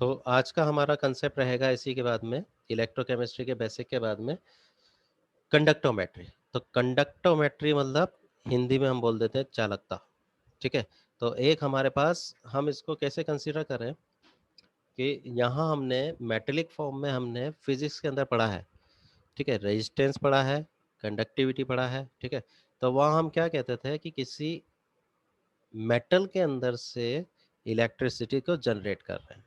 तो आज का हमारा कंसेप्ट रहेगा इसी के बाद में इलेक्ट्रोकेमिस्ट्री के बेसिक के बाद में कंडक्टोमेट्री। तो कंडक्टोमेट्री मतलब हिंदी में हम बोल देते हैं चालकता। ठीक है। तो एक हमारे पास हम इसको कैसे कंसीडर करें कि यहाँ हमने मेटेलिक फॉर्म में हमने फिजिक्स के अंदर पढ़ा है। ठीक है, रेजिस्टेंस पढ़ा है, कंडक्टिविटी पढ़ा है। ठीक है। तो वहाँ हम क्या कहते थे कि किसी मेटल के अंदर से इलेक्ट्रिसिटी को जनरेट कर रहे हैं।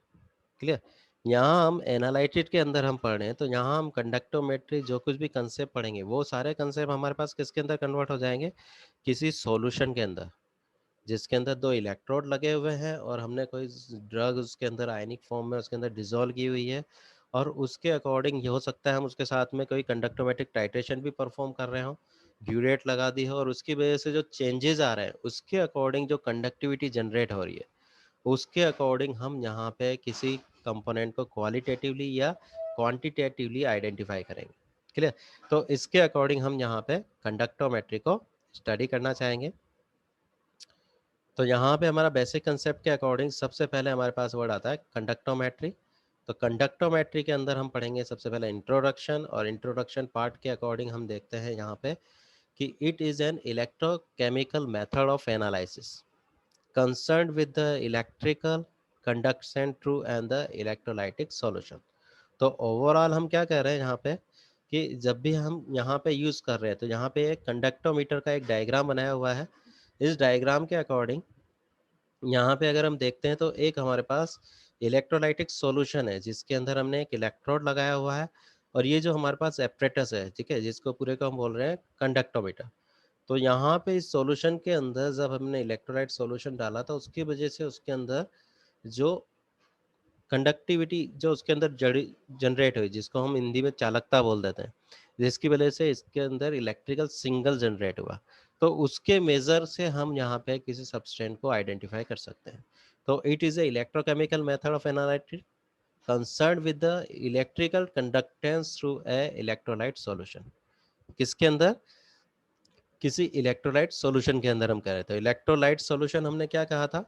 क्लियर। यहाँ हम एनालाइटिड के अंदर हम पढ़ रहे हैं, तो यहाँ हम कंडक्टोमेट्री जो कुछ भी कंसेप्ट पढ़ेंगे वो सारे कंसेप्ट हमारे पास किसके अंदर कन्वर्ट हो जाएंगे, किसी सॉल्यूशन के अंदर, जिसके अंदर दो इलेक्ट्रोड लगे हुए हैं और हमने कोई ड्रग उसके अंदर आयनिक फॉर्म में उसके अंदर डिसॉल्व की हुई है, और उसके अकॉर्डिंग ये हो सकता है हम उसके साथ में कोई कंडक्टोमेट्रिक टाइट्रेशन भी परफॉर्म कर रहे हो, ड्यूरेट लगा दी हो, और उसकी वजह से जो चेंजेस आ रहे हैं उसके अकॉर्डिंग जो कंडक्टिविटी जनरेट हो रही है उसके अकॉर्डिंग हम यहाँ पे किसी कंपोनेंट को क्वालिटेटिवली या क्वांटिटेटिवली आइडेंटिफाई करेंगे। क्लियर। तो इसके अकॉर्डिंग हम यहाँ पे कंडक्टोमेट्री को स्टडी करना चाहेंगे। तो यहाँ पे हमारा बेसिक कंसेप्ट के अकॉर्डिंग सबसे पहले हमारे पास वर्ड आता है कंडक्टोमेट्री। तो कंडक्टोमेट्री के अंदर हम पढ़ेंगे सबसे पहले इंट्रोडक्शन, और इंट्रोडक्शन पार्ट के अकॉर्डिंग हम देखते हैं यहाँ पे कि it is an electrochemical method of analysis concerned with the electrical conduction through and the electrolytic solution। तो ओवरऑल हम क्या कह रहे हैं यहाँ पे कि जब भी हम यहाँ पे यूज़ कर रहे हैं तो यहाँ पे एक कंडक्टोमीटर का एक डायग्राम बनाया हुआ है। इस डायग्राम के अकॉर्डिंग यहाँ पे अगर हम देखते हैं तो एक हमारे पास इलेक्ट्रोलाइटिक सॉल्यूशन है जिसके अंदर हमने एक इलेक्ट्रोड लगाया हुआ है, और ये जो हमारे पास एपरेटस है, ठीक है, जिसको पूरे को हम बोल रहे हैं कंडक्टोमीटर। तो यहाँ पे इस सॉल्यूशन के अंदर जब हमने इलेक्ट्रोलाइट सॉल्यूशन डाला था उसकी वजह से उसके अंदर जो कंडक्टिविटी जो उसके अंदर जड़ी जनरेट हुई, जिसको हम हिंदी में चालकता बोल देते हैं, जिसकी वजह से इसके अंदर इलेक्ट्रिकल सिग्नल जनरेट हुआ, तो उसके मेजर से हम यहाँ पे किसी सब्सटेंट को आइडेंटिफाई कर सकते हैं। तो it is a electrochemical method of analysis concerned with the electrical conductance through a electrolyte solution. किसके अंदर, किसी इलेक्ट्रोलाइट सॉल्यूशन के अंदर हम कह रहे थे। इलेक्ट्रोलाइट सॉल्यूशन हमने क्या कहा था,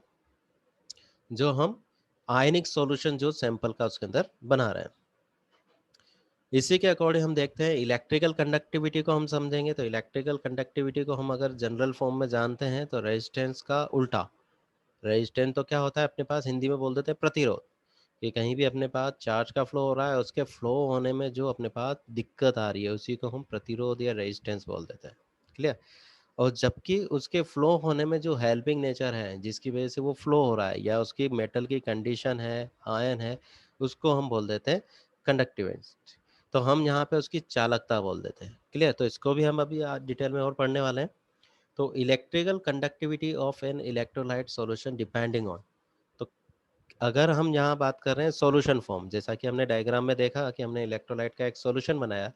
जो हम आयनिक सॉल्यूशन जो सैंपल का उसके अंदर बना रहे हैं। इसी के अकॉर्डिंग हम देखते हैं इलेक्ट्रिकल कंडक्टिविटी को हम समझेंगे। तो इलेक्ट्रिकल कंडक्टिविटी को हम अगर जनरल फॉर्म में जानते हैं तो रेजिस्टेंस का उल्टा। रेजिस्टेंस तो क्या होता है अपने पास, हिंदी में बोल देते हैं प्रतिरोध, कि कहीं भी अपने पास चार्ज का फ्लो हो रहा है उसके फ्लो होने में जो अपने पास दिक्कत आ रही है उसी को हम प्रतिरोध या रेजिस्टेंस बोल देते हैं। क्लियर। और जबकि उसके फ्लो होने में जो हेल्पिंग नेचर है जिसकी वजह से वो फ्लो हो रहा है या उसकी मेटल की कंडीशन है, आयन है, उसको हम बोल देते हैं कंडक्टिवेंस। तो हम यहाँ पे उसकी चालकता बोल देते हैं। क्लियर। तो इसको भी हम अभी डिटेल में और पढ़ने वाले हैं। तो electrical conductivity of an electrolyte solution depending on. तो अगर हम यहाँ बात कर रहे हैं सॉल्यूशन फॉर्म, जैसा कि हमने डायग्राम में देखा कि हमने इलेक्ट्रोलाइट का एक सॉल्यूशन बनाया,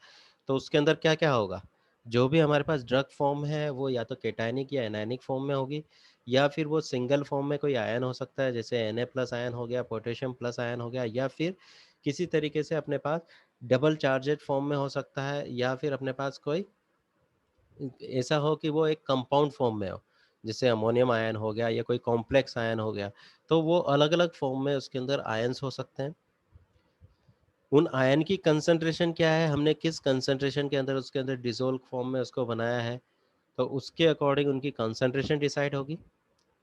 तो उसके अंदर क्या क्या होगा, जो भी हमारे पास ड्रग फॉर्म है वो या तो केटायनिक या एनायनिक फॉर्म में होगी, या फिर वो सिंगल फॉर्म में कोई आयन हो सकता है, जैसे Na प्लस आयन हो गया, पोटेशियम प्लस आयन हो गया, या फिर किसी तरीके से अपने पास डबल चार्जेड फॉर्म में हो सकता है, या फिर अपने पास कोई ऐसा हो कि वो एक कंपाउंड फॉर्म में हो, जैसे अमोनियम आयन हो गया या कोई कॉम्प्लेक्स आयन हो गया। तो वो अलग अलग फॉर्म में उसके अंदर आयन्स हो सकते हैं। उन आयन की कंसंट्रेशन क्या है, हमने किस कंसंट्रेशन के अंदर उसके अंदर डिसॉल्व फॉर्म में उसको बनाया है, तो उसके अकॉर्डिंग उनकी कंसंट्रेशन डिसाइड होगी।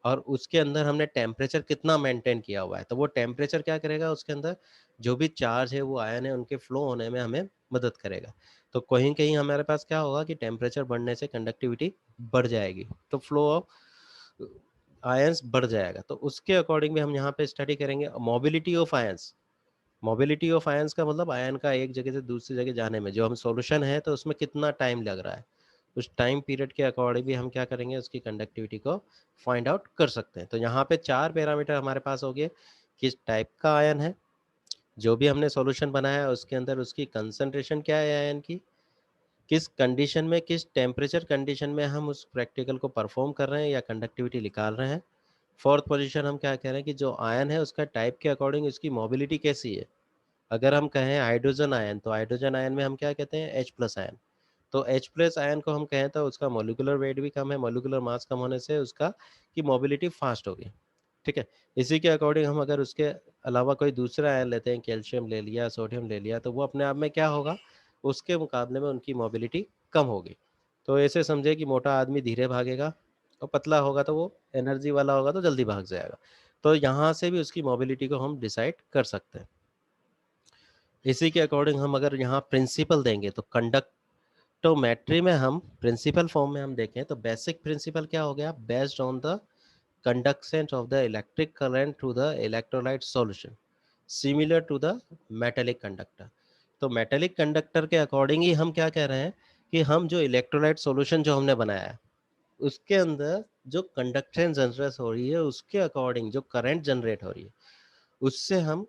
और उसके अंदर हमने टेम्परेचर कितना मेंटेन किया हुआ है, तो वो टेम्परेचर क्या करेगा, उसके अंदर जो भी चार्ज है वो आयन है उनके फ्लो होने में हमें मदद करेगा। तो कहीं कहीं हमारे पास क्या होगा कि टेम्परेचर बढ़ने से कंडक्टिविटी बढ़ जाएगी, तो फ्लो ऑफ आयंस बढ़ जाएगा। तो उसके अकॉर्डिंग भी हम यहाँ पे स्टडी करेंगे mobility of ions. Mobility of ions का मतलब आयन का एक जगह से दूसरी जगह जाने में जो हम सॉल्यूशन है तो उसमें कितना टाइम लग रहा है, उस टाइम पीरियड के अकॉर्डिंग भी हम क्या करेंगे, उसकी कंडक्टिविटी को फाइंड आउट कर सकते हैं। तो यहाँ पे 4 पैरामीटर हमारे पास हो गए, किस टाइप का आयन है, जो भी हमने सॉल्यूशन बनाया है उसके अंदर उसकी कंसंट्रेशन क्या है आयन की, किस कंडीशन में, किस टेम्परेचर कंडीशन में हम उस प्रैक्टिकल को परफॉर्म कर रहे हैं या कंडक्टिविटी निकाल रहे हैं। फोर्थ पोजीशन हम क्या कह रहे हैं कि जो आयन है उसका टाइप के अकॉर्डिंग उसकी मोबिलिटी कैसी है। अगर हम कहें हाइड्रोजन आयन, तो हाइड्रोजन आयन में हम क्या कहते हैं, H प्लस आयन। तो H प्लस आयन को हम कहें तो उसका मोलिकुलर वेट भी कम है, मोलिकुलर मास कम होने से उसका की मोबिलिटी फास्ट होगी। ठीक है। इसी के अकॉर्डिंग हम अगर उसके अलावा कोई दूसरा आयन लेते हैं, कैल्शियम ले लिया, सोडियम ले लिया, तो वो अपने आप में क्या होगा, उसके मुकाबले में उनकी मोबिलिटी कम होगी। तो ऐसे समझे कि मोटा आदमी धीरे भागेगा और पतला होगा तो वो एनर्जी वाला होगा तो जल्दी भाग जाएगा। तो यहाँ से भी उसकी मोबिलिटी को हम डिसाइड कर सकते हैं। इसी के अकॉर्डिंग हम अगर यहाँ प्रिंसिपल देंगे तो कंडक्टोमेट्री में हम प्रिंसिपल फॉर्म में हम देखें तो बेसिक प्रिंसिपल क्या हो गया, based on the conductance of the electric current through the electrolyte solution similar to the metallic conductor। तो मेटेलिक कंडक्टर के अकॉर्डिंग ही हम क्या कह रहे हैं कि हम जो इलेक्ट्रोलाइट सॉल्यूशन जो हमने बनाया है उसके अंदर जो कंडक्टेंस जनरेट हो रही है उसके अकॉर्डिंग जो करंट जनरेट हो रही है उससे हम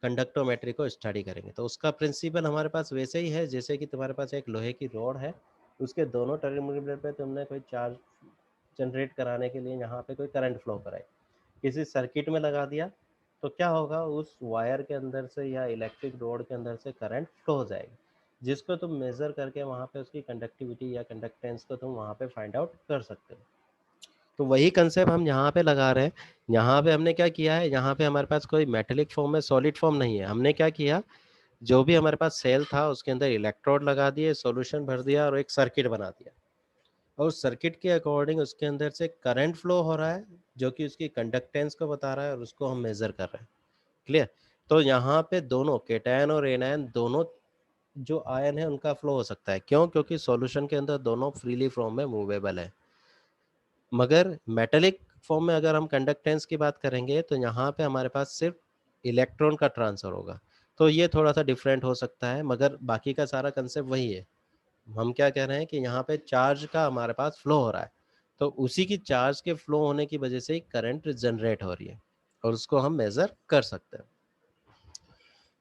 कंडक्टोमेट्री को स्टडी करेंगे। तो उसका प्रिंसिपल हमारे पास वैसे ही है जैसे कि तुम्हारे पास एक लोहे की रॉड है, उसके दोनों टर्मिनल पे तुमने कोई चार्ज जनरेट कराने के लिए यहाँ पे कोई करंट फ्लो कराए, किसी सर्किट में लगा दिया तो क्या होगा, उस वायर के अंदर से या इलेक्ट्रिक रोड के अंदर से करंट फ्लो हो जाएगी, जिसको तुम मेजर करके वहाँ पे उसकी कंडक्टिविटी या कंडक्टेंस को तुम वहाँ पे फाइंड आउट कर सकते हो। तो वही कंसेप्ट हम यहाँ पे लगा रहे हैं। यहाँ पे हमने क्या किया है, यहाँ पे हमारे पास कोई मेटेलिक फॉर्म में सॉलिड फॉर्म नहीं है। हमने क्या किया, जो भी हमारे पास सेल था उसके अंदर इलेक्ट्रोड लगा दिए, सॉल्यूशन भर दिया और एक सर्किट बना दिया, और उस सर्किट के अकॉर्डिंग उसके अंदर से करंट फ्लो हो रहा है जो कि उसकी कंडक्टेंस को बता रहा है और उसको हम मेजर कर रहे हैं। क्लियर। तो यहाँ पे दोनों केटायन और एनायन दोनों जो आयन है उनका फ्लो हो सकता है। क्यों? क्योंकि सॉल्यूशन के अंदर दोनों फ्रीली फॉर्म में मूवेबल है। मगर मेटेलिक फॉर्म में अगर हम कंडक्टेंस की बात करेंगे तो यहाँ पे हमारे पास सिर्फ इलेक्ट्रॉन का ट्रांसफर होगा। तो ये थोड़ा सा डिफरेंट हो सकता है, मगर बाकी का सारा कंसेप्ट वही है। हम क्या कह रहे हैं कि यहाँ पे चार्ज का हमारे पास फ्लो हो रहा है, तो उसी की चार्ज के फ्लो होने की वजह से ही करंट जनरेट हो रही है और उसको हम मेजर कर सकते हैं।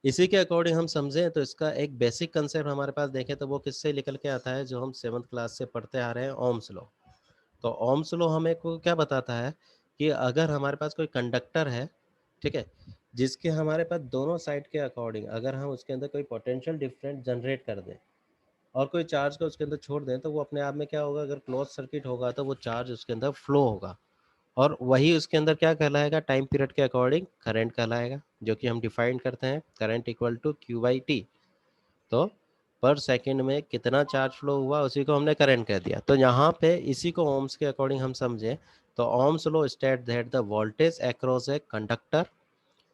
इसी के अकॉर्डिंग हम समझें तो इसका एक बेसिक कंसेप्ट हमारे पास देखें तो वो किससे निकल के आता है, जो हम 7th क्लास से पढ़ते आ रहे हैं, ओम्स लॉ। तो ओम्स लॉ हमें को क्या बताता है कि अगर हमारे पास कोई कंडक्टर है, ठीक है, जिसके हमारे पास दोनों साइड के अकॉर्डिंग अगर हम उसके अंदर कोई पोटेंशियल डिफरेंस जनरेट कर दें और कोई चार्ज को उसके अंदर छोड़ दें तो वो अपने आप में क्या होगा, अगर क्लोज सर्किट होगा तो वो चार्ज उसके अंदर फ्लो होगा और वही उसके अंदर क्या कहलाएगा, टाइम पीरियड के अकॉर्डिंग करंट कहलाएगा, जो कि हम डिफाइन करते हैं current equal to Q by T. तो पर सेकंड में कितना चार्ज फ्लो हुआ उसी को हमने करंट कह दिया। तो यहाँ पे इसी को ओम्स के अकॉर्डिंग हम समझें तो Ohm's law state that the voltage across a conductor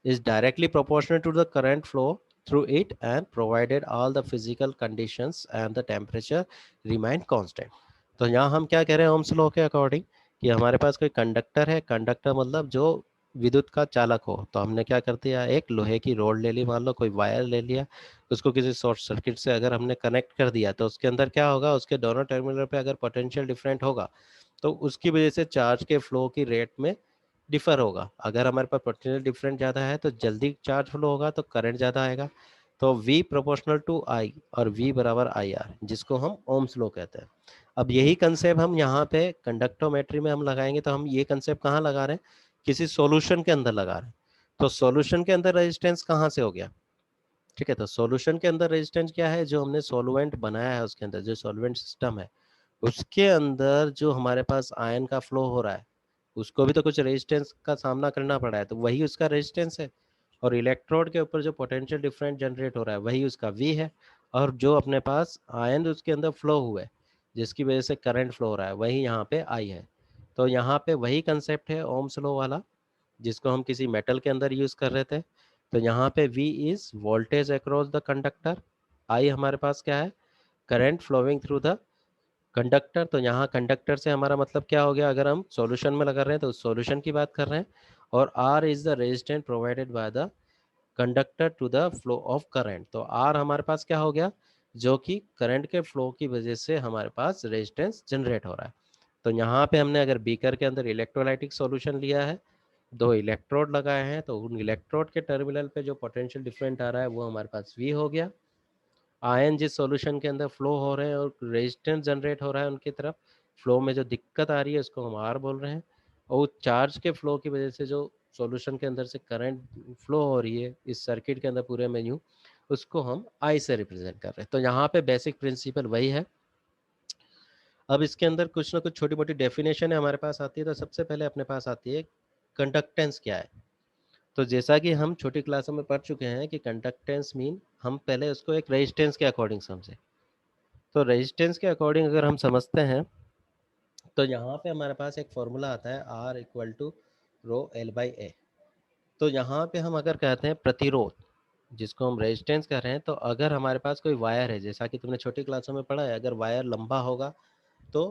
is directly proportional to the current flow through it and provided all the physical conditions and the temperature remain constant। तो यहाँ हम क्या कह रहे हैं ओम्स लॉ के according कि हमारे पास कोई कंडक्टर है, कंडक्टर मतलब जो विद्युत का चालक हो, तो हमने क्या कर दिया, एक लोहे की रोड ले ली, मान लो कोई वायर ले लिया, उसको किसी शॉर्ट सर्किट से अगर हमने कनेक्ट कर दिया तो उसके अंदर क्या होगा, उसके दोनों टर्मिनल पे अगर पोटेंशियल डिफरेंट होगा तो उसकी वजह से चार्ज के फ्लो की रेट में डिफर होगा। अगर हमारे पास पोटेंशियल डिफरेंस ज़्यादा है तो जल्दी चार्ज फ्लो होगा तो करंट ज़्यादा आएगा। तो V प्रोपोर्शनल टू I और V बराबर IR, जिसको हम ओम्स लॉ कहते हैं। अब यही कंसेप्ट हम यहाँ पे कंडक्टोमेट्री में हम लगाएंगे तो हम ये कंसेप्ट कहाँ लगा रहे हैं, किसी सॉल्यूशन के अंदर लगा रहे हैं। तो सॉल्यूशन के अंदर रेजिस्टेंस कहाँ से हो गया, ठीक है, तो सॉल्यूशन के अंदर रेजिस्टेंस क्या है, जो हमने सॉल्वेंट बनाया है उसके अंदर जो सॉल्वेंट सिस्टम है उसके अंदर जो हमारे पास आयन का फ्लो हो रहा है उसको भी तो कुछ रेजिस्टेंस का सामना करना पड़ा है, तो वही उसका रेजिस्टेंस है। और इलेक्ट्रोड के ऊपर जो पोटेंशियल डिफरेंस जनरेट हो रहा है वही उसका V है, और जो अपने पास आयन उसके अंदर फ्लो हुआ है जिसकी वजह से करंट फ्लो हो रहा है वही यहाँ पे I है। तो यहाँ पे वही कंसेप्ट है ओम्स लॉ वाला जिसको हम किसी मेटल के अंदर यूज कर रहे थे। तो यहाँ पे V is voltage across the conductor, I हमारे पास क्या है, current flowing through the conductor. तो यहाँ कंडक्टर से हमारा मतलब क्या हो गया, अगर हम सॉल्यूशन में लगा रहे हैं तो सॉल्यूशन की बात कर रहे हैं, और R is the resistance provided by the conductor to the flow of current. तो R हमारे पास क्या हो गया, जो कि करंट के फ्लो की वजह से हमारे पास रेजिस्टेंस जनरेट हो रहा है। तो यहाँ पे हमने अगर बीकर के अंदर इलेक्ट्रोलाइटिक सॉल्यूशन लिया है, दो इलेक्ट्रोड लगाए हैं, तो उन इलेक्ट्रोड के टर्मिनल पे जो पोटेंशियल डिफरेंट आ रहा है वो हमारे पास V हो गया। आयन जिस सॉल्यूशन के अंदर फ्लो हो रहे हैं और रेजिस्टेंस जनरेट हो रहा है उनकी तरफ, फ्लो में जो दिक्कत आ रही है उसको हम आर बोल रहे हैं, और चार्ज के फ्लो की वजह से जो सॉल्यूशन के अंदर से करंट फ्लो हो रही है इस सर्किट के अंदर पूरे में यूँ, उसको हम आई से रिप्रेजेंट कर रहे हैं। तो यहाँ पे बेसिक प्रिंसिपल वही है। अब इसके अंदर कुछ ना कुछ छोटी मोटी डेफिनेशन है हमारे पास आती है। तो सबसे पहले अपने पास आती है कंडक्टेंस क्या है। तो जैसा कि हम छोटी क्लासों में पढ़ चुके हैं कि कंडक्टेंस मीन, हम पहले उसको एक रेजिस्टेंस के अकॉर्डिंग समझे। तो रेजिस्टेंस के अकॉर्डिंग अगर हम समझते हैं तो यहाँ पे हमारे पास एक फॉर्मूला आता है R equal to rho L by A. तो यहाँ पे हम अगर कहते हैं प्रतिरोध, जिसको हम रेजिस्टेंस कह रहे हैं, तो अगर हमारे पास कोई वायर है, जैसा कि तुमने छोटी क्लासों में पढ़ा है, अगर वायर लंबा होगा तो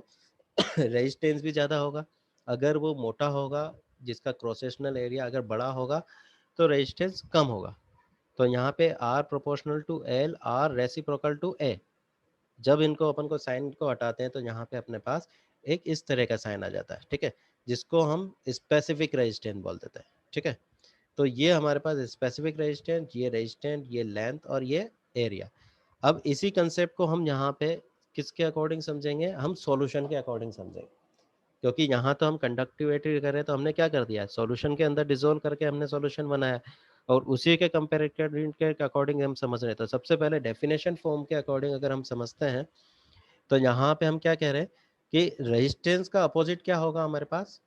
रेजिस्टेंस भी ज़्यादा होगा, अगर वो मोटा होगा, जिसका क्रॉस सेक्शनल एरिया अगर बड़ा होगा तो रेजिस्टेंस कम होगा। तो यहाँ पे R proportional to L, R reciprocal to A। जब इनको अपन को साइन को हटाते हैं तो यहाँ पे अपने पास एक इस तरह का साइन आ जाता है, ठीक है, जिसको हम स्पेसिफिक रेजिस्टेंस बोल देते हैं, ठीक है। तो ये हमारे पास स्पेसिफिक रेजिस्टेंस, ये रेजिस्टेंस, ये लेंथ और ये एरिया। अब इसी कंसेप्ट को हम यहाँ पे किसके अकॉर्डिंग समझेंगे, हम सॉल्यूशन के अकॉर्डिंग समझेंगे, क्योंकि यहाँ तो हम कंडक्टिविटी कर रहे हैं, तो हमने क्या कर दिया, सॉल्यूशन के अंदर डिसोल्व करके हमने सॉल्यूशन बनाया और उसी के कंपैरेटिव के अकॉर्डिंग हम समझ रहे हैं। तो सबसे पहले डेफिनेशन फॉर्म के अकॉर्डिंग अगर हम समझते हैं तो यहाँ पे हम क्या कह रहे हैं कि रेजिस्टेंस का अपोजिट क्या होगा हमारे पास,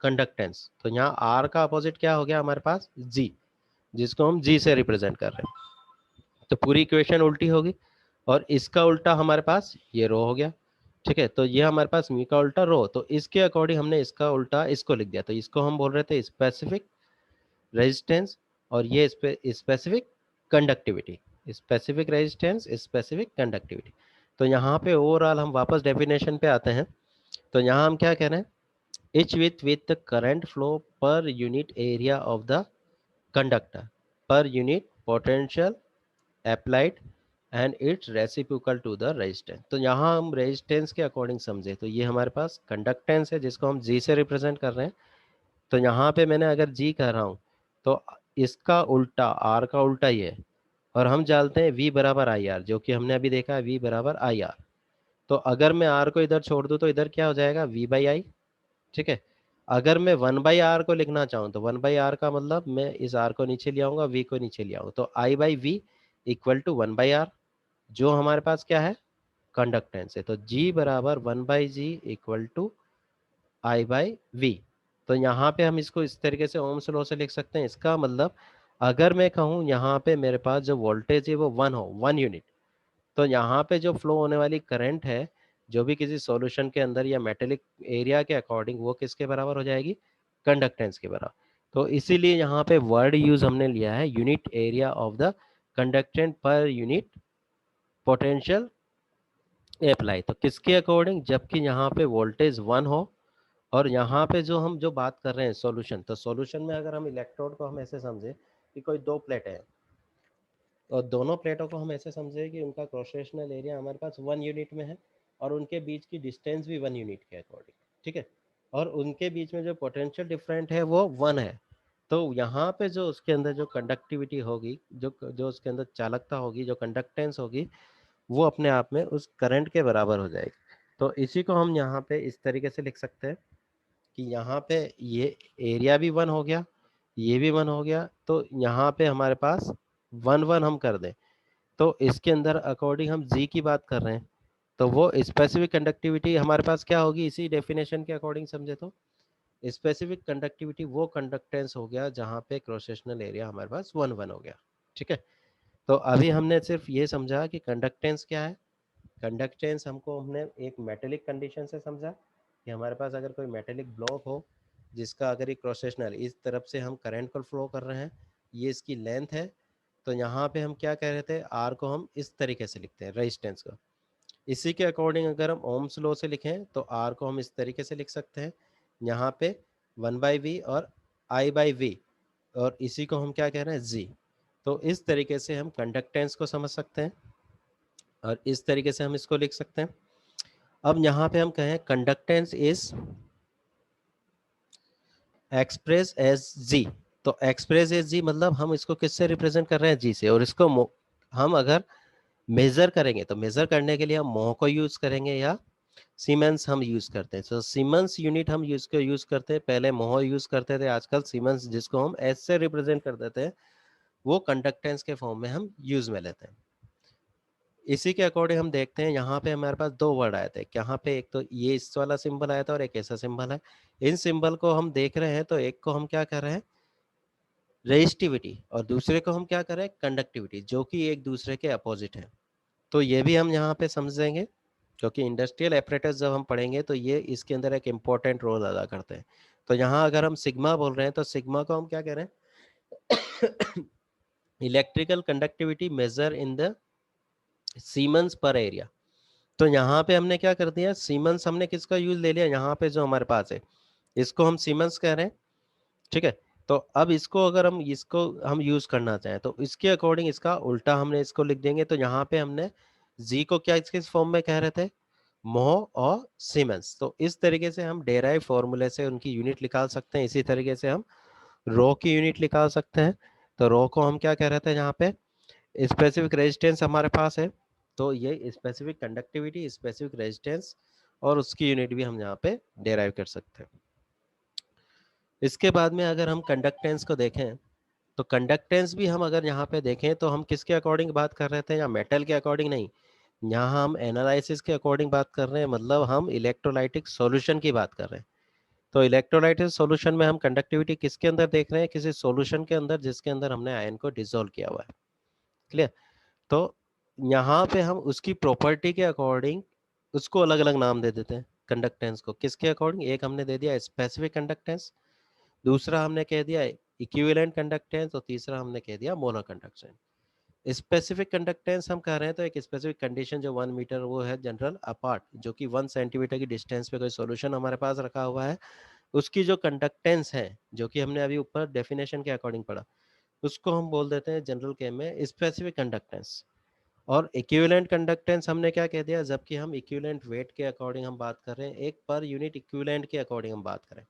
कंडक्टेंस। तो यहाँ आर का अपोजिट क्या हो गया हमारे पास, जी, जिसको हम जी से रिप्रेजेंट कर रहे हैं। तो पूरी इक्वेशन उल्टी होगी और इसका उल्टा हमारे पास ये रो हो गया, ठीक है। तो ये हमारे पास मी का उल्टा रो, तो इसके अकॉर्डिंग हमने इसका उल्टा इसको लिख दिया। तो इसको हम बोल रहे थे स्पेसिफिक रेजिस्टेंस और ये specific conductivity, specific resistance, specific conductivity. तो यहाँ पे ओवरऑल हम वापस डेफिनेशन पे आते हैं। तो यहाँ हम क्या कह रहे हैं, each with the current flow per unit area of the conductor per unit potential applied and its reciprocal to the resistance। तो यहाँ हम रेजिस्टेंस के अकॉर्डिंग समझे, तो ये हमारे पास कंडक्टेंस है जिसको हम जी से रिप्रेजेंट कर रहे हैं। तो यहाँ पे मैंने अगर जी कह रहा हूँ तो इसका उल्टा आर का उल्टा ही है, और हम जानते हैं V बराबर आई आर, जो कि हमने अभी देखा है V बराबर आई आर। तो अगर मैं आर को इधर छोड़ दूँ तो इधर क्या हो जाएगा, V बाई आई, ठीक है। अगर मैं 1/r को लिखना चाहूँ तो 1/r का मतलब मैं इस r को नीचे ले आऊंगा, v को नीचे ले आऊंगा, तो I by V equal to 1/r, जो हमारे पास क्या है, कंडक्टेंस है। तो G बराबर 1/g equal to I by V. तो यहाँ पे हम इसको इस तरीके से ओम्स लॉ से लिख सकते हैं। इसका मतलब अगर मैं कहूँ यहाँ पे मेरे पास जो वोल्टेज है वो 1 हो, 1 यूनिट, तो यहाँ पे जो फ्लो होने वाली करंट है, जो भी किसी सॉल्यूशन के अंदर या मेटेलिक एरिया के अकॉर्डिंग, वो किसके बराबर हो जाएगी, कंडक्टेंस के बराबर। तो इसीलिए यहाँ पे वर्ड यूज हमने लिया है unit area of the conductant per unit potential apply. तो किसके अकॉर्डिंग, जबकि यहाँ पे वोल्टेज 1 हो और यहाँ पे जो हम जो बात कर रहे हैं सॉल्यूशन, तो सॉल्यूशन में अगर हम इलेक्ट्रोड को हम ऐसे समझे कि कोई दो प्लेटें हैं और दोनों प्लेटों को हम ऐसे समझे कि उनका क्रॉस सेक्शनल एरिया हमारे पास 1 यूनिट में है और उनके बीच की डिस्टेंस भी 1 यूनिट के अकॉर्डिंग, ठीक है, और उनके बीच में जो पोटेंशियल डिफरेंट है वो 1 है। तो यहाँ पे जो उसके अंदर जो कंडक्टिविटी होगी, जो जो उसके अंदर चालकता होगी, जो कंडक्टेंस होगी, वो अपने आप में उस करंट के बराबर हो जाएगी। तो इसी को हम यहाँ पे इस तरीके से लिख सकते हैं कि यहाँ पे ये एरिया भी 1 हो गया, ये भी 1 हो गया, तो यहाँ पे हमारे पास 1 1 हम कर दें, तो इसके अंदर अकॉर्डिंग हम जी की बात कर रहे हैं, तो वो स्पेसिफिक कंडक्टिविटी हमारे पास क्या होगी, इसी डेफिनेशन के अकॉर्डिंग समझे तो स्पेसिफिक कंडक्टिविटी वो कंडक्टेंस हो गया जहाँ पे क्रॉस सेक्शनल एरिया हमारे पास 1 1 हो गया, ठीक है। तो अभी हमने सिर्फ ये समझा कि कंडक्टेंस क्या है। कंडक्टेंस हमको हमने एक मेटेलिक कंडीशन से समझा कि हमारे पास अगर कोई मेटेलिक ब्लॉक हो जिसका अगर ये क्रॉस सेक्शनल इस तरफ से हम करंट को फ्लो कर रहे हैं, ये इसकी लेंथ है, तो यहाँ पे हम क्या कह रहे थे, आर को हम इस तरीके से लिखते हैं रेजिस्टेंस को। इसी के अकॉर्डिंग अगर हम ओम्स लॉ से लिखें तो आर को हम इस तरीके से लिख सकते हैं, यहाँ पे 1/v और I/v, और इसी को हम क्या कह रहे हैं, जी। तो इस तरीके से हम कंडक्टेंस को समझ सकते हैं और इस तरीके से हम इसको लिख सकते हैं। अब यहाँ पे हम कहें कंडक्टेंस इज एक्सप्रेस एज जी, तो एक्सप्रेस एज जी मतलब हम इसको किससे रिप्रेजेंट कर रहे हैं, जी से, और इसको हम अगर मेजर करेंगे तो मेजर करने के लिए हम मोह को यूज करेंगे या सीमेंस हम यूज करते हैं। तो सीमेंस यूनिट हम यूज करते हैं, पहले मोह यूज करते थे, आजकल सीमेंस जिसको हम एस से रिप्रेजेंट कर देते हैं, वो कंडक्टेंस के फॉर्म में हम यूज में लेते हैं। इसी के अकॉर्डिंग हम देखते हैं, यहाँ पे हमारे पास दो वर्ड आए थे, यहाँ पे एक तो ये इस वाला सिंबल आया था और एक ऐसा सिंबल है। इन सिंबल को हम देख रहे हैं तो एक को हम क्या कर रहे हैं, रेजिस्टिविटी, और दूसरे को हम क्या कर रहे हैं, कंडक्टिविटी, जो कि एक दूसरे के अपोजिट है। तो ये भी हम यहाँ पे समझेंगे, क्योंकि इंडस्ट्रियल एपरेटस जब हम पढ़ेंगे तो ये इसके अंदर एक इम्पोर्टेंट रोल अदा करते हैं। तो यहाँ अगर हम सिग्मा बोल रहे हैं तो सिग्मा को हम क्या कह रहे हैं, electrical conductivity measure in the siemens per area. तो यहाँ पे हमने क्या कर दिया, सीमेंस हमने किसका यूज ले लिया, यहाँ पे जो हमारे पास है इसको हम सीमेंस कह रहे हैं, ठीक है। तो अब इसको अगर हम इसको हम यूज करना चाहें तो इसके अकॉर्डिंग इसका उल्टा हमने इसको लिख देंगे। तो यहाँ पे हमने जी को क्या किस फॉर्म में कह रहे थे, मोह और सीमेंस। तो इस तरीके से हम डेराइव फॉर्मूले से उनकी यूनिट निकाल सकते हैं। इसी तरीके से हम रो की यूनिट निकाल सकते हैं। तो रो को हम क्या कह रहे थे, यहाँ पे स्पेसिफिक रेजिस्टेंस हमारे पास है, तो ये स्पेसिफिक कंडक्टिविटी, स्पेसिफिक रेजिस्टेंस, और उसकी यूनिट भी हम यहाँ पे डेराइव कर सकते हैं। इसके बाद में अगर हम कंडक्टेंस को देखें तो कंडक्टेंस भी हम अगर यहाँ पे देखें तो हम किसके अकॉर्डिंग बात कर रहे थे, या मेटल के अकॉर्डिंग नहीं, यहाँ हम एनालिसिस के अकॉर्डिंग बात कर रहे हैं, मतलब हम इलेक्ट्रोलाइटिक सॉल्यूशन की बात कर रहे हैं। तो इलेक्ट्रोलाइटिक सॉल्यूशन में हम कंडक्टिविटी किसके अंदर देख रहे हैं, किसी सॉल्यूशन के अंदर जिसके अंदर हमने आयन को डिसॉल्व किया हुआ है। क्लियर। तो यहाँ पे हम उसकी प्रॉपर्टी के अकॉर्डिंग उसको अलग अलग नाम दे देते हैं कंडक्टेंस को, किसके अकॉर्डिंग, एक हमने दे दिया स्पेसिफिक कंडक्टेंस, दूसरा हमने कह दिया इक्विवेलेंट कंडक्टेंस, और तीसरा हमने कह दिया मोलर कंडक्टेंस। स्पेसिफिक कंडक्टेंस हम कह रहे हैं तो एक स्पेसिफिक कंडीशन जो 1 मीटर वो है जनरल अपार्ट, जो कि 1 सेंटीमीटर की डिस्टेंस पे कोई सॉल्यूशन हमारे पास रखा हुआ है, उसकी जो कंडक्टेंस है, जो कि हमने अभी ऊपर डेफिनेशन के अकॉर्डिंग पढ़ा, उसको हम बोल देते हैं जनरल के में स्पेसिफिक कंडक्टेंस। और इक्विवेलेंट कंडक्टेंस हमने क्या कह दिया, जबकि हम इक्विवेलेंट वेट के अकॉर्डिंग हम बात कर रहे हैं, एक पर यूनिट इक्विवेलेंट के अकॉर्डिंग हम बात करें,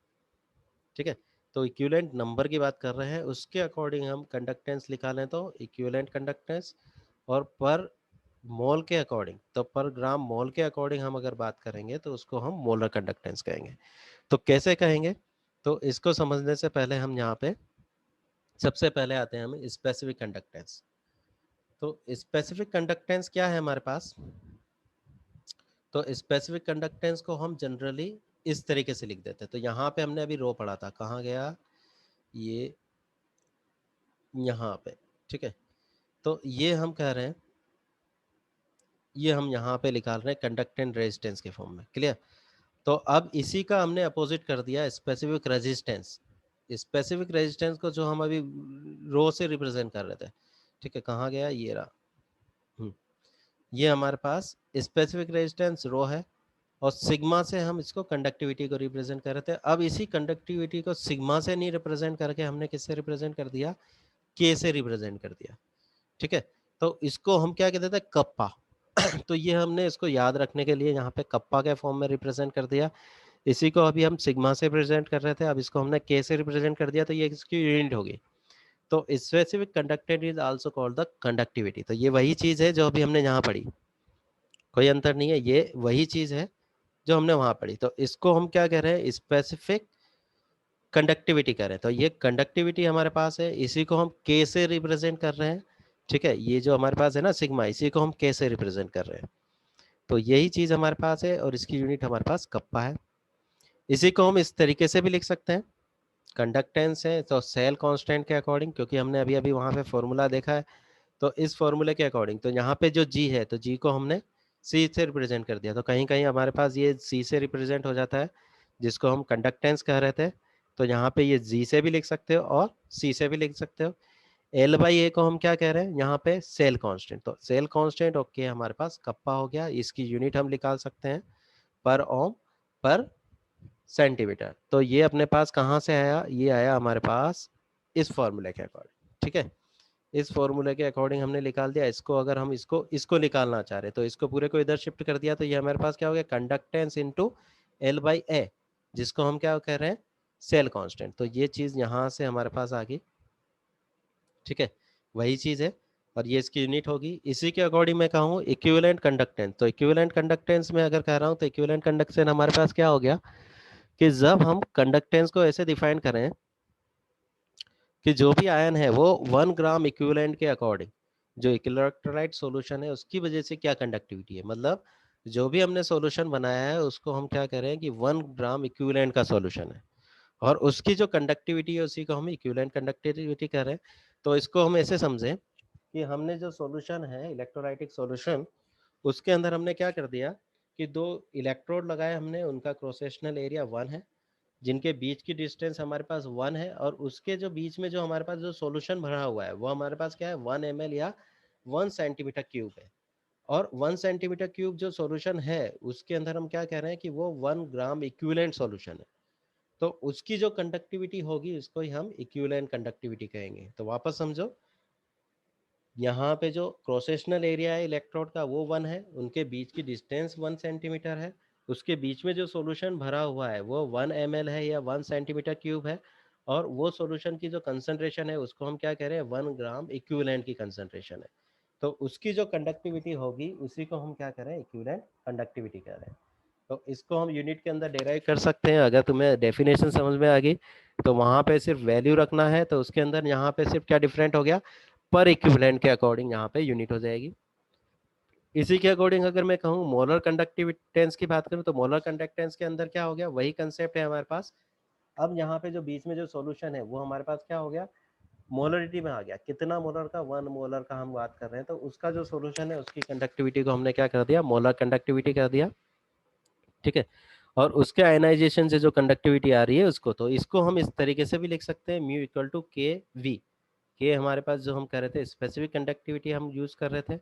ठीक है। तो इक्विवेलेंट नंबर की बात कर रहे हैं, उसके अकॉर्डिंग हम कंडक्टेंस निकालें तो इक्विवेलेंट कंडक्टेंस, और पर मोल के अकॉर्डिंग, तो पर ग्राम मोल के अकॉर्डिंग हम अगर बात करेंगे तो उसको हम मोलर कंडक्टेंस कहेंगे। तो कैसे कहेंगे, तो इसको समझने से पहले हम यहाँ पे सबसे पहले आते हैं हम स्पेसिफिक कंडक्टेंस। तो स्पेसिफिक कंडक्टेंस क्या है हमारे पास, तो स्पेसिफिक कंडक्टेंस को हम जनरली इस तरीके से लिख देते हैं। तो यहाँ पे हमने अभी रो पढ़ा था, कहाँ गया ये, यहाँ पे, ठीक है। तो ये हम कह रहे हैं, ये हम यहाँ पे निकाल रहे हैं कंडक्टेंस रेजिस्टेंस के फॉर्म में। क्लियर। तो अब इसी का हमने अपोजिट कर दिया स्पेसिफिक रेजिस्टेंस। स्पेसिफिक रेजिस्टेंस को जो हम अभी रो से रिप्रेजेंट कर रहे थे, ठीक है, कहाँ गया, ये रहा। ये हमारे पास स्पेसिफिक रेजिस्टेंस रो है, और सिग्मा से हम इसको कंडक्टिविटी को रिप्रेजेंट कर रहे थे। अब इसी कंडक्टिविटी को सिग्मा से नहीं रिप्रेजेंट करके हमने किससे रिप्रेजेंट कर दिया, के से रिप्रेजेंट कर दिया, ठीक है। तो इसको हम क्या कहते थे, कप्पा। तो ये हमने इसको याद रखने के लिए यहाँ पे कप्पा के फॉर्म में रिप्रेजेंट कर दिया। इसी को अभी हम सिग्मा से रिप्रेजेंट कर रहे थे, अब इसको हमने के से रिप्रेजेंट कर दिया, तो ये इसकी यूनिट होगी। तो specific conductance is also called the conductivity. तो ये वही चीज है जो अभी हमने यहाँ पढ़ी, कोई अंतर नहीं है, ये वही चीज है जो हमने वहां पढ़ी। तो इसको हम क्या कह रहे हैं, स्पेसिफिक कंडक्टिविटी कह रहे हैं। तो ये कंडक्टिविटी हमारे पास है, इसी को हम के से रिप्रेजेंट कर रहे हैं, ठीक है। ये जो हमारे पास है ना सिग्मा, इसी को हम के से रिप्रेजेंट कर रहे हैं। तो यही चीज हमारे पास है, और इसकी यूनिट हमारे पास कप्पा है। इसी को हम इस तरीके से भी लिख सकते हैं, कंडक्टेंस है तो सेल कांस्टेंट के अकॉर्डिंग, क्योंकि हमने अभी अभी वहां पे फॉर्मूला देखा है, तो इस फॉर्मूले के अकॉर्डिंग, तो यहाँ पे जो जी है तो जी को हमने सी से रिप्रेजेंट कर दिया। तो कहीं कहीं हमारे पास ये सी से रिप्रेजेंट हो जाता है, जिसको हम कंडक्टेंस कह रहे थे। तो यहाँ पे ये जी से भी लिख सकते हो और सी से भी लिख सकते हो। एल बाई ए को हम क्या कह रहे हैं, यहाँ पे सेल कांस्टेंट। तो सेल कांस्टेंट ओके, हमारे पास कप्पा हो गया। इसकी यूनिट हम निकाल सकते हैं पर ओम पर सेंटीमीटर। तो ये अपने पास कहाँ से आया, ये आया हमारे पास इस फॉर्मूले के अकॉर्डिंग, ठीक है। इस फॉर्मूले के अकॉर्डिंग हमने निकाल दिया। इसको अगर हम इसको इसको निकालना चाह रहे तो इसको पूरे को इधर शिफ्ट कर दिया, तो ये हमारे पास क्या हो गया, कंडक्टेंस इनटू एल बाई ए, जिसको हम क्या कह रहे हैं, सेल कांस्टेंट। तो ये चीज यहाँ से हमारे पास आ गई, ठीक है, वही चीज है। और ये इसकी यूनिट होगी। इसी के अकॉर्डिंग मैं कहूँ इक्विवेलेंट कंडक्टेंस। तो इक्विवेलेंट कंडक्टेंस में अगर कह रहा हूँ तो इक्विवेलेंट कंडक्टेंस हमारे पास क्या हो गया, कि जब हम कंडक्टेंस को ऐसे डिफाइन करें कि जो भी आयन है वो 1 ग्राम इक्विवेलेंट के अकॉर्डिंग, जो इलेक्ट्रोलाइट सॉल्यूशन है उसकी वजह से क्या कंडक्टिविटी है, मतलब जो भी हमने सॉल्यूशन बनाया है उसको हम क्या कह रहे हैं कि 1 ग्राम इक्विवेलेंट का सॉल्यूशन है, और उसकी जो कंडक्टिविटी है उसी को हम इक्विवेलेंट कंडक्टिविटी कह रहे हैं। तो इसको हम ऐसे समझें कि हमने जो सॉल्यूशन है इलेक्ट्रोलाइटिक सॉल्यूशन, उसके अंदर हमने क्या कर दिया कि 2 इलेक्ट्रोड लगाए हमने, उनका क्रॉस सेक्शनल एरिया 1 है, जिनके बीच की डिस्टेंस हमारे पास 1 है, और उसके जो बीच में जो हमारे पास जो सॉल्यूशन भरा हुआ है वो हमारे पास क्या है 1 ml या 1 सेंटीमीटर क्यूब है। और 1 सेंटीमीटर क्यूब जो सॉल्यूशन है उसके अंदर हम क्या कह रहे हैं कि वो 1 ग्राम इक्विवेलेंट सॉल्यूशन है। तो उसकी जो कंडक्टिविटी होगी उसको ही हम इक्विवेलेंट कंडक्टिविटी कहेंगे। तो वापस समझो, यहाँ पे जो क्रॉस सेक्शनल एरिया है इलेक्ट्रोड का वो 1 है, उनके बीच की डिस्टेंस 1 सेंटीमीटर है, उसके बीच में जो सॉल्यूशन भरा हुआ है वो 1 ml है या 1 सेंटीमीटर क्यूब है, और वो सॉल्यूशन की जो कंसंट्रेशन है उसको हम क्या कह रहे हैं 1 ग्राम इक्विवेलेंट की कंसंट्रेशन है। तो उसकी जो कंडक्टिविटी होगी उसी को हम क्या कह रहे हैं इक्विवेलेंट कंडक्टिविटी कह रहे हैं। तो इसको हम यूनिट के अंदर डेराइव कर सकते हैं। अगर तुम्हें डेफिनेशन समझ में आ गई तो वहां पे सिर्फ वैल्यू रखना है, तो उसके अंदर यहाँ पे सिर्फ क्या डिफरेंट हो गया, पर इक्विवेलेंट के अकॉर्डिंग यहाँ पे यूनिट हो जाएगी। इसी के अकॉर्डिंग अगर मैं कहूँ मोलर कंडक्टिविटेंस की बात करूँ तो मोलर कंडक्टेंस के अंदर क्या हो गया, वही कंसेप्ट है हमारे पास। अब यहाँ पे जो बीच में जो सॉल्यूशन है वो हमारे पास क्या हो गया, मोलरिटी में आ गया। कितना मोलर का, 1 मोलर का हम बात कर रहे हैं, तो उसका जो सॉल्यूशन है उसकी कंडक्टिविटी को हमने क्या कर दिया, मोलर कंडक्टिविटी कर दिया। ठीक है, और उसके आयनाइजेशन से जो कंडक्टिविटी आ रही है उसको, तो इसको हम इस तरीके से भी लिख सकते हैं म्यू इक्वल टू के वी। के हमारे पास जो हम कह रहे थे स्पेसिफिक कंडक्टिविटी हम यूज कर रहे थे,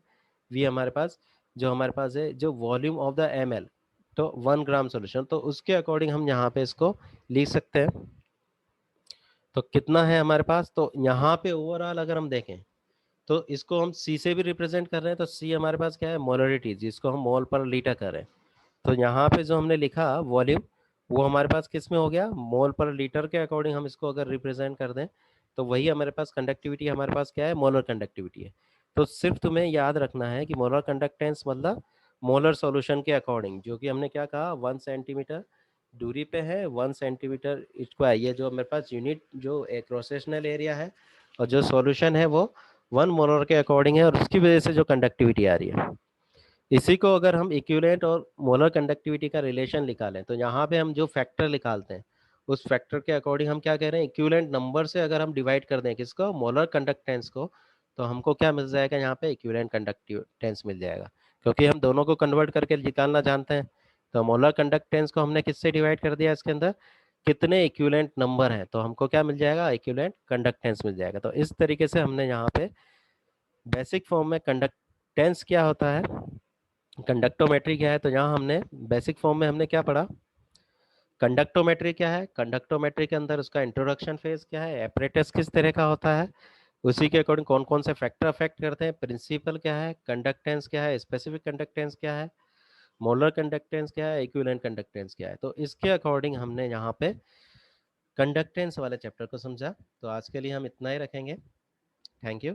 वी हमारे पास जो हमारे पास है जो वॉल्यूम ऑफ द ml, तो 1 ग्राम सॉल्यूशन, तो उसके अकॉर्डिंग हम यहाँ पे इसको लिख सकते हैं। तो कितना है हमारे पास, तो यहाँ पे ओवरऑल अगर हम देखें तो इसको हम सी से भी रिप्रेजेंट कर रहे हैं, तो सी हमारे पास क्या है मोलरिटी, जिसको हम मोल पर लीटर कर रहे हैं। तो यहाँ पे जो हमने लिखा वॉल्यूम, वो हमारे पास किस में हो गया, मोल पर लीटर के अकॉर्डिंग हम इसको अगर रिप्रेजेंट कर दें तो वही हमारे पास कंडक्टिविटी हमारे पास क्या है, मोलर कंडक्टिविटी है। तो सिर्फ तुम्हें याद रखना है कि मोलर कंडक्टेंस मतलब मोलर सॉल्यूशन के अकॉर्डिंग, जो कि हमने क्या कहा 1 सेंटीमीटर दूरी पे है, 1 सेंटीमीटर स्क्वायर, ये जो मेरे पास यूनिट जो क्रॉस सेक्शनल एरिया है, और जो सॉल्यूशन है वो 1 मोलर के अकॉर्डिंग है, और उसकी वजह से जो कंडक्टिविटी आ रही है। इसी को अगर हम इक्विवेलेंट और मोलर कंडक्टिविटी का रिलेशन निकालें तो यहाँ पे हम जो फैक्टर निकालते हैं उस फैक्टर के अकॉर्डिंग हम क्या कह रहे हैं, इक्विवेलेंट नंबर से अगर हम डिवाइड कर दें किसको, मोलर कंडक्टेंस को, तो हमको क्या मिल जाएगा, यहाँ पे इक्विवेलेंट कंडक्टेंस मिल जाएगा, क्योंकि हम दोनों को कन्वर्ट करके निकालना जानते हैं। तो मोलर कंडक्टेंस को हमने किससे डिवाइड कर दिया, इसके अंदर कितने इक्विवेलेंट नंबर हैं, तो हमको क्या मिल जाएगा, इक्विवेलेंट कंडक्टेंस मिल जाएगा। तो इस तरीके से हमने यहाँ पे बेसिक फॉर्म में कंडक्टेंस क्या होता है, कंडक्टोमेट्री क्या है, तो यहाँ हमने बेसिक फॉर्म में हमने क्या पढ़ा, कंडक्टोमेट्री क्या है, कंडक्टोमेट्री के अंदर उसका इंट्रोडक्शन फेज क्या है, एपरेटस किस तरह का होता है, उसी के अकॉर्डिंग कौन कौन से फैक्टर अफेक्ट करते हैं, प्रिंसिपल क्या है, कंडक्टेंस क्या है, स्पेसिफिक कंडक्टेंस क्या है, मोलर कंडक्टेंस क्या है, इक्विवेलेंट कंडक्टेंस क्या है। तो इसके अकॉर्डिंग हमने यहाँ पे कंडक्टेंस वाले चैप्टर को समझा। तो आज के लिए हम इतना ही रखेंगे। Thank you.